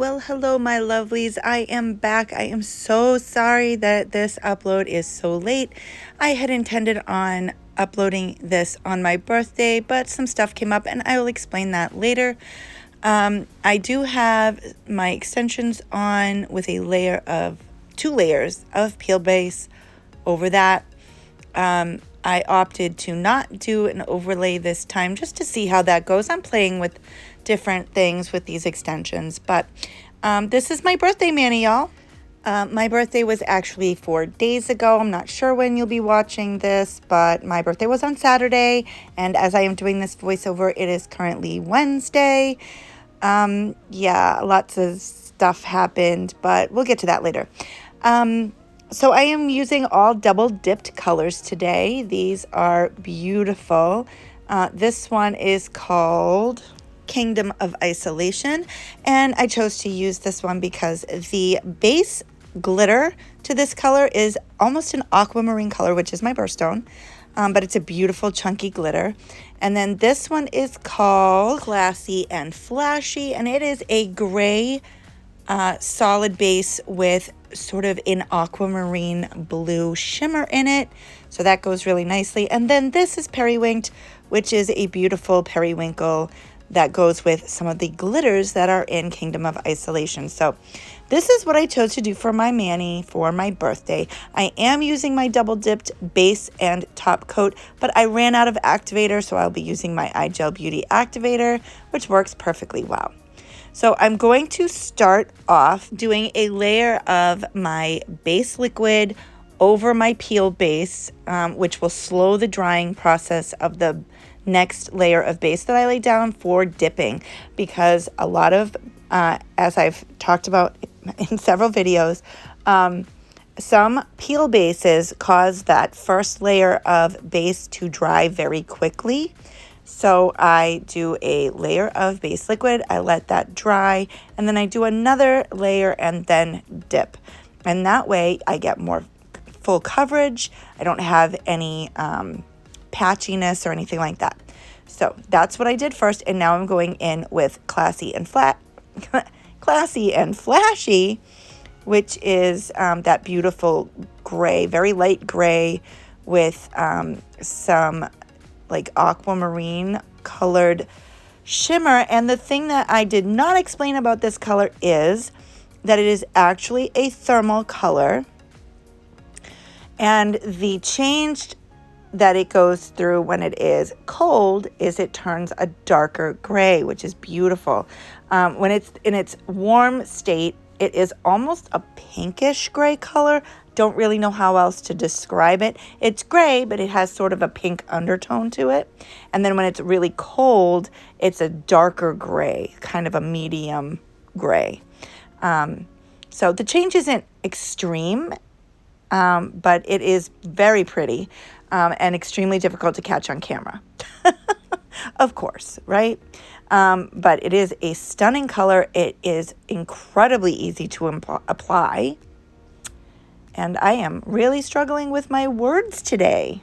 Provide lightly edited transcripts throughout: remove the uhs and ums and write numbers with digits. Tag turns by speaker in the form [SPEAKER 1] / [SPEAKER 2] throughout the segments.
[SPEAKER 1] Well, hello, my lovelies. I am back. I am so sorry that this upload is so late. I had intended on uploading this on my birthday, but some stuff came up and I will explain that later. I do have my extensions on with a layer of 2 layers of peel base over that. I opted to not do an overlay this time just to see how that goes. I'm playing with different things with these extensions, but this is my birthday mani, y'all. My birthday was actually 4 days ago. I'm not sure when you'll be watching this, but my birthday was on Saturday, and as I am doing this voiceover, it is currently Wednesday. Yeah, lots of stuff happened, but we'll get to that later. So I am using all double dipped colors today. These are beautiful. This one is called Kingdom of Isolation, and I chose to use this one because the base glitter to this color is almost an aquamarine color, which is my birthstone, but it's a beautiful chunky glitter. And then this one is called Classy and Flashy, and it is a gray solid base with sort of an aquamarine blue shimmer in it, so that goes really nicely. And then this is Periwinked, which is a beautiful periwinkle that goes with some of the glitters that are in Kingdom of Isolation. So this is what I chose to do for my mani for my birthday. I am using my double dipped base and top coat, but I ran out of activator, so I'll be using my iGel Beauty Activator, which works perfectly well. So I'm going to start off doing a layer of my base liquid over my peel base, which will slow the drying process of the next layer of base that I lay down for dipping, because a lot of, as I've talked about in several videos, some peel bases cause that first layer of base to dry very quickly. So I do a layer of base liquid, I let that dry, and then I do another layer and then dip. And that way I get more full coverage. I don't have any patchiness or anything like that. So that's what I did first, and now I'm going in with Classy and Flashy, which is that beautiful gray, very light gray with some like aquamarine colored shimmer. And the thing that I did not explain about this color is that it is actually a thermal color, and the change that it goes through when it is cold is it turns a darker gray, which is beautiful. When it's in its warm state, it is almost a pinkish gray color. Don't really know how else to describe it. It's gray, but it has sort of a pink undertone to it. And then when it's really cold, it's a darker gray, kind of a medium gray. So the change isn't extreme, but it is very pretty and extremely difficult to catch on camera. Of course, right? But it is a stunning color. It is incredibly easy to apply. And I am really struggling with my words today.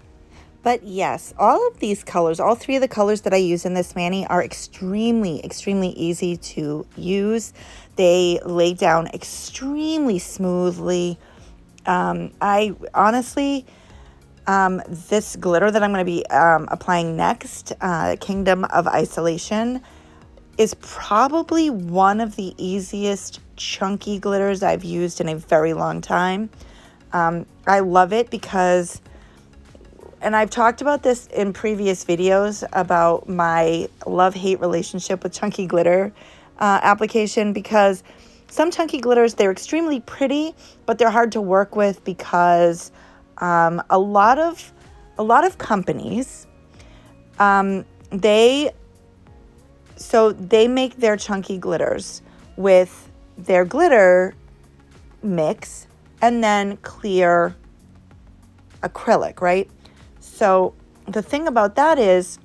[SPEAKER 1] But yes, all of these colors, all 3 of the colors that I use in this mani are extremely, extremely easy to use. They lay down extremely smoothly. I honestly, this glitter that I'm going to be applying next, Kingdom of Isolation, is probably one of the easiest chunky glitters I've used in a very long time. I love it because, and I've talked about this in previous videos about my love-hate relationship with chunky glitter application, because some chunky glitters, they're extremely pretty, but they're hard to work with because a lot of companies, they make their chunky glitters with their glitter mix and then clear acrylic, right? So the thing about that is,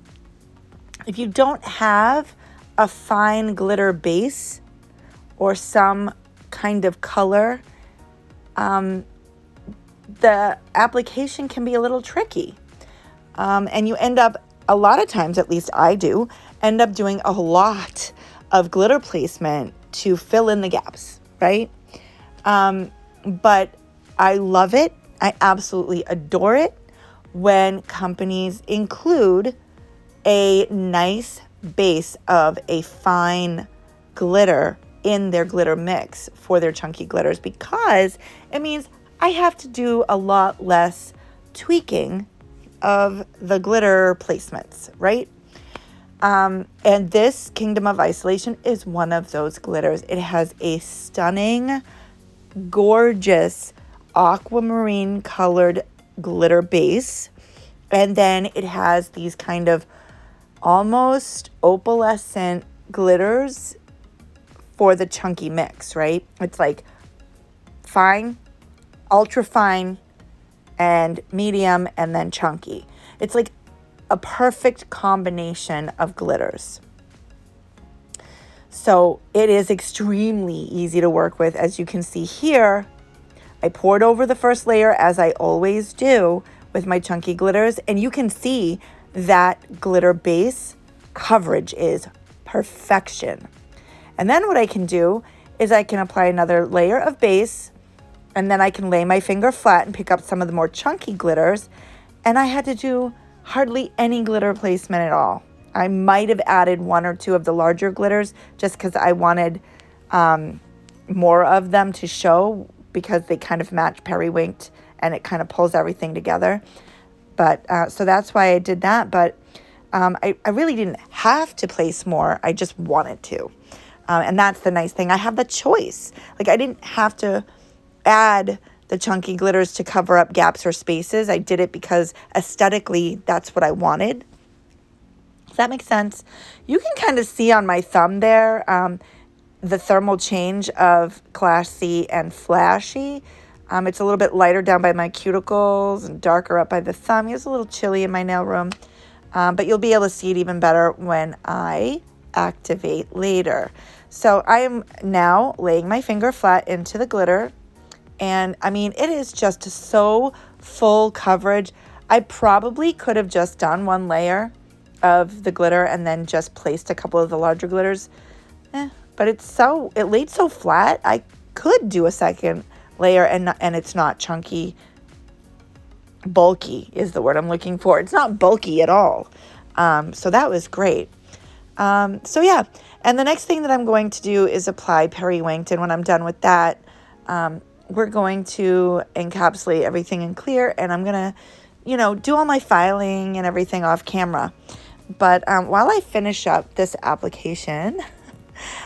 [SPEAKER 1] if you don't have a fine glitter base or some kind of color, the application can be a little tricky. And you end up, a lot of times, at least I do, end up doing a lot of glitter placement to fill in the gaps, right? But I love it. I absolutely adore it when companies include a nice base of a fine glitter in their glitter mix for their chunky glitters, because it means I have to do a lot less tweaking of the glitter placements, right? And this Kingdom of Isolation is one of those glitters. It has a stunning, gorgeous aquamarine colored glitter base. And then it has these kind of almost opalescent glitters for the chunky mix, right? It's like fine, ultra fine, and medium, and then chunky. It's like a perfect combination of glitters. So it is extremely easy to work with. As you can see here, I poured over the first layer, as I always do with my chunky glitters, and you can see that glitter base coverage is perfection. And then what I can do is I can apply another layer of base, and then I can lay my finger flat and pick up some of the more chunky glitters. And I had to do hardly any glitter placement at all. I might have added one or two of the larger glitters just because I wanted more of them to show, because they kind of match Periwinked and it kind of pulls everything together. But so that's why I did that. But I really didn't have to place more. I just wanted to. And that's the nice thing. I have the choice. Like, I didn't have to add the chunky glitters to cover up gaps or spaces. I did it because aesthetically that's what I wanted. Does that make sense? You can kind of see on my thumb there the thermal change of classy and flashy. It's a little bit lighter down by my cuticles and darker up by the thumb. It's a little chilly in my nail room, but you'll be able to see it even better when I activate later. So I am now laying my finger flat into the glitter. And I mean, it is just so full coverage. I probably could have just done one layer of the glitter and then just placed a couple of the larger glitters. But it laid so flat, I could do a second layer and it's not chunky. Bulky is the word I'm looking for. It's not bulky at all. So that was great. So yeah. And the next thing that I'm going to do is apply Periwinked. And when I'm done with that, we're going to encapsulate everything in clear, and I'm going to, do all my filing and everything off camera. But while I finish up this application,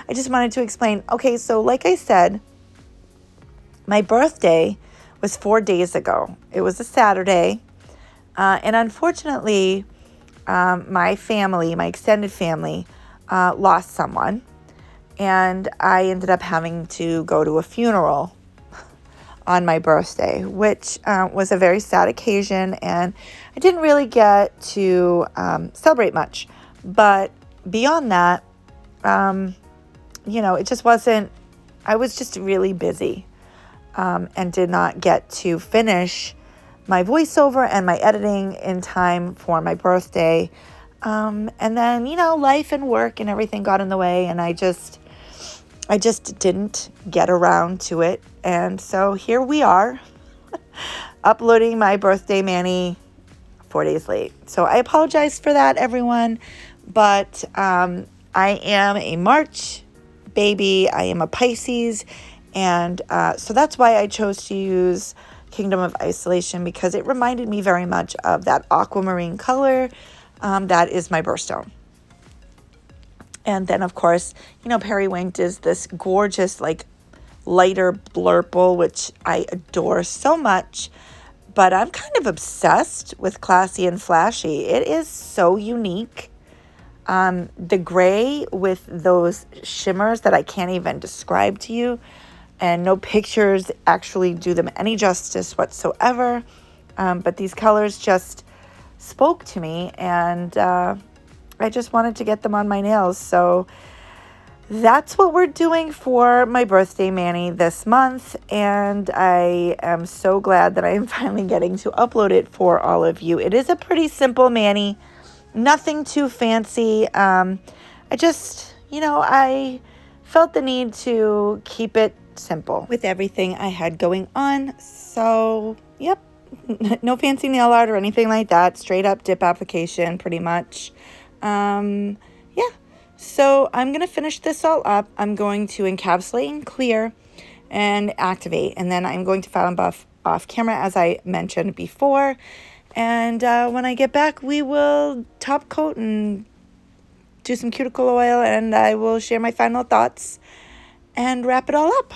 [SPEAKER 1] I just wanted to explain, okay, so like I said, my birthday was 4 days ago. It was a Saturday, and unfortunately, my extended family, lost someone, and I ended up having to go to a funeral on my birthday, which was a very sad occasion, and I didn't really get to celebrate much. But beyond that, it just wasn't, I was just really busy and did not get to finish my voiceover and my editing in time for my birthday. And then, life and work and everything got in the way, and I just didn't get around to it. And so here we are uploading my birthday mani 4 days late. So I apologize for that, everyone. But I am a March baby. I am a Pisces. And so that's why I chose to use Kingdom of Isolation, because it reminded me very much of that aquamarine color. That is my birthstone. And then, of course, Periwinked is this gorgeous, lighter blurple, which I adore so much. But I'm kind of obsessed with classy and flashy. It is so unique. The gray with those shimmers that I can't even describe to you. And no pictures actually do them any justice whatsoever. But these colors just spoke to me, and I just wanted to get them on my nails. So that's what we're doing for my birthday mani this month, and I am so glad that I am finally getting to upload it for all of you. It is a pretty simple mani, nothing too fancy. I just, you know, I felt the need to keep it simple with everything I had going on. So, yep, no fancy nail art or anything like that. Straight up dip application, pretty much. Yeah, so I'm going to finish this all up. I'm going to encapsulate and clear and activate. And then I'm going to file and buff off camera, as I mentioned before. And when I get back, we will top coat and do some cuticle oil, and I will share my final thoughts and wrap it all up.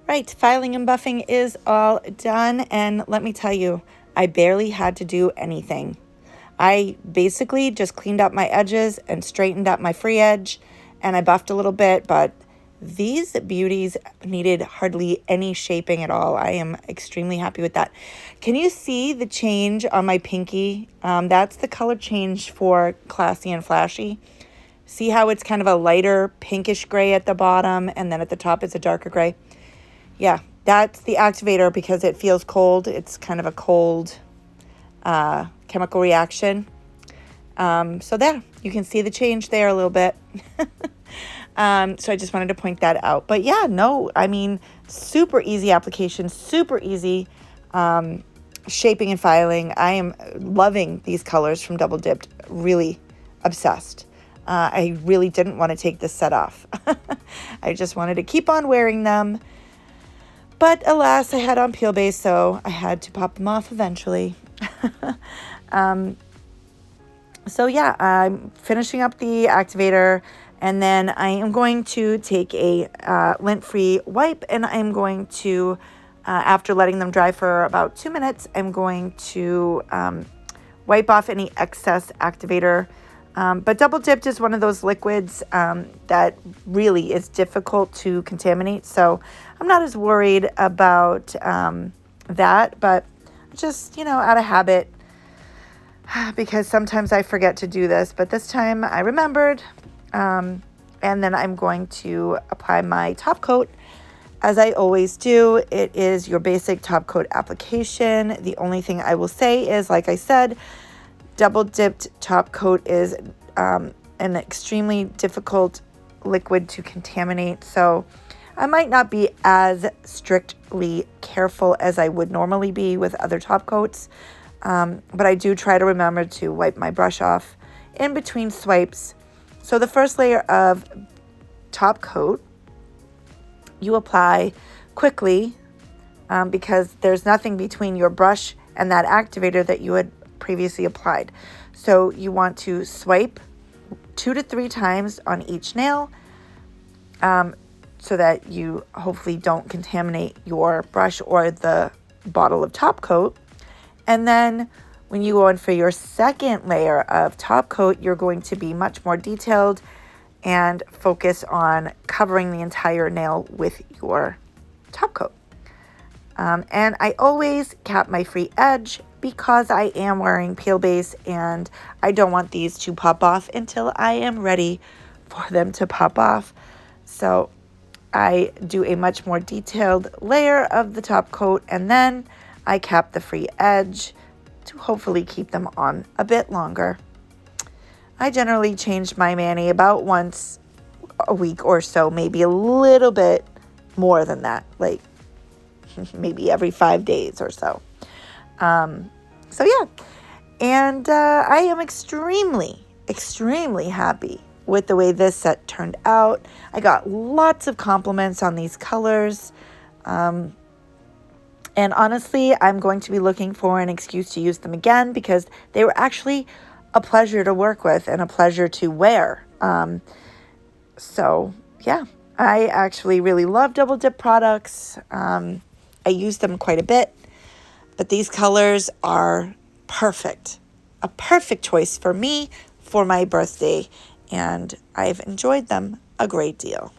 [SPEAKER 1] Right, filing and buffing is all done, and let me tell you, I barely had to do anything. I basically just cleaned up my edges and straightened up my free edge, and I buffed a little bit, but these beauties needed hardly any shaping at all. I am extremely happy with that. Can you see the change on my pinky? That's the color change for Classy and Flashy. See how it's kind of a lighter pinkish gray at the bottom, and then at the top it's a darker gray? Yeah, that's the activator because it feels cold. It's kind of a cold chemical reaction. So there, you can see the change there a little bit. So I just wanted to point that out. But yeah, no, I mean, super easy application, super easy shaping and filing. I am loving these colors from Double Dipped, really obsessed. I really didn't want to take this set off. I just wanted to keep on wearing them. But alas, I had on peel base, so I had to pop them off eventually. So yeah, I'm finishing up the activator, and then I am going to take a lint-free wipe, and I'm going to, after letting them dry for about 2 minutes, I'm going to wipe off any excess activator. But Double Dipp'd is one of those liquids that really is difficult to contaminate. So I'm not as worried about that, but just, you know, out of habit, because sometimes I forget to do this. But this time I remembered. And then I'm going to apply my top coat. As I always do, it is your basic top coat application. The only thing I will say is, like I said, Double Dipp'd top coat is an extremely difficult liquid to contaminate. So I might not be as strictly careful as I would normally be with other top coats. But I do try to remember to wipe my brush off in between swipes. So the first layer of top coat, you apply quickly because there's nothing between your brush and that activator that you had previously applied. So you want to swipe 2 to 3 times on each nail so that you hopefully don't contaminate your brush or the bottle of top coat. And then when you go in for your second layer of top coat, you're going to be much more detailed and focus on covering the entire nail with your top coat. And I always cap my free edge because I am wearing peel base and I don't want these to pop off until I am ready for them to pop off. So I do a much more detailed layer of the top coat and then I cap the free edge to hopefully keep them on a bit longer. I generally change my mani about once a week or so, maybe a little bit more than that, like maybe every 5 days or so. So yeah, and I am extremely happy with the way this set turned out. I got lots of compliments on these colors. And honestly, I'm going to be looking for an excuse to use them again because they were actually a pleasure to work with and a pleasure to wear. So yeah, I actually really love Double Dip products. I use them quite a bit, but these colors are perfect. A perfect choice for me for my birthday, and I've enjoyed them a great deal.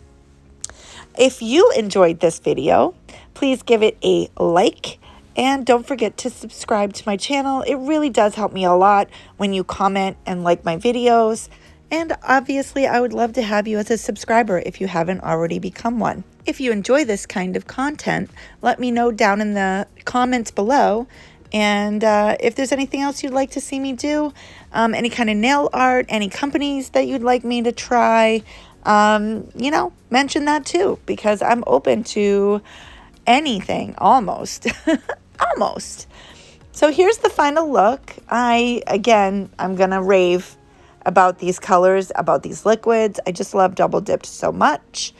[SPEAKER 1] If you enjoyed this video, please give it a like and don't forget to subscribe to my channel. It really does help me a lot when you comment and like my videos. And obviously, I would love to have you as a subscriber if you haven't already become one. If you enjoy this kind of content, let me know down in the comments below. And if there's anything else you'd like to see me do, any kind of nail art, any companies that you'd like me to try, you know, mention that too, because I'm open to anything, almost. Almost. So here's the final look. I'm gonna rave about these colors, about these liquids. I just love Double Dipp'd so much.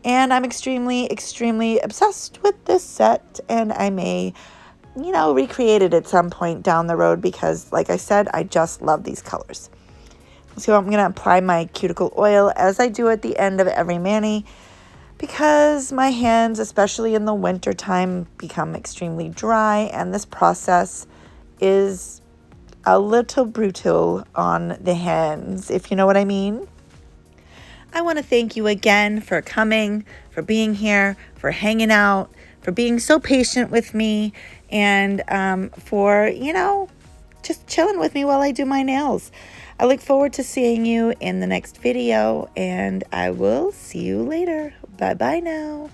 [SPEAKER 1] And I'm extremely obsessed with this set. And I may, you know, recreate it at some point down the road because, like I said, I just love these colors. So I'm going to apply my cuticle oil as I do at the end of every mani because my hands, especially in the winter time, become extremely dry. And this process is a little brutal on the hands, if you know what I mean. I want to thank you again for coming, for being here, for hanging out, for being so patient with me, and for, you know, just chilling with me while I do my nails. I look forward to seeing you in the next video, and I will see you later. Bye-bye now.